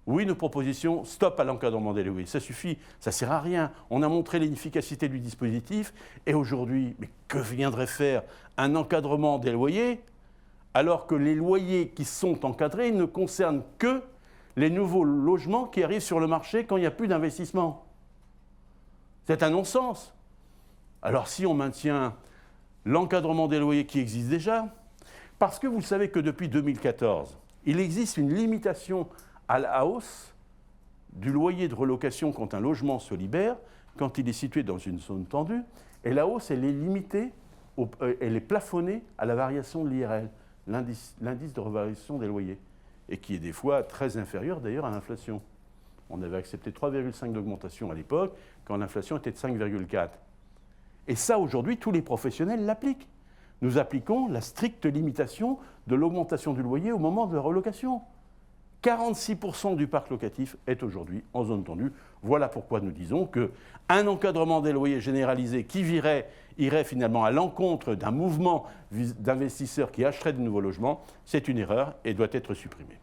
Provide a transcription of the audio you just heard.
Oui, nos propositions, stop à l'encadrement des loyers. Ça suffit, ça ne sert à rien. On a montré l'inefficacité du dispositif. Et aujourd'hui, mais que viendrait faire un encadrement des loyers alors que les loyers qui sont encadrés ne concernent que les nouveaux logements qui arrivent sur le marché quand il n'y a plus d'investissement? C'est un non-sens. Alors si on maintient l'encadrement des loyers qui existe déjà, parce que vous savez que depuis 2014, il existe une limitation à la hausse du loyer de relocation quand un logement se libère, quand il est situé dans une zone tendue, et la hausse, elle est limitée, elle est plafonnée à la variation de l'IRL, l'indice de revalorisation des loyers, et qui est des fois très inférieur d'ailleurs à l'inflation. On avait accepté 3,5 d'augmentation à l'époque, quand l'inflation était de 5,4. Et ça, aujourd'hui, tous les professionnels l'appliquent. Nous appliquons la stricte limitation de l'augmentation du loyer au moment de la relocation. 46% du parc locatif est aujourd'hui en zone tendue. Voilà pourquoi nous disons qu'un encadrement des loyers généralisé qui irait finalement à l'encontre d'un mouvement d'investisseurs qui achèteraient de nouveaux logements, c'est une erreur et doit être supprimé.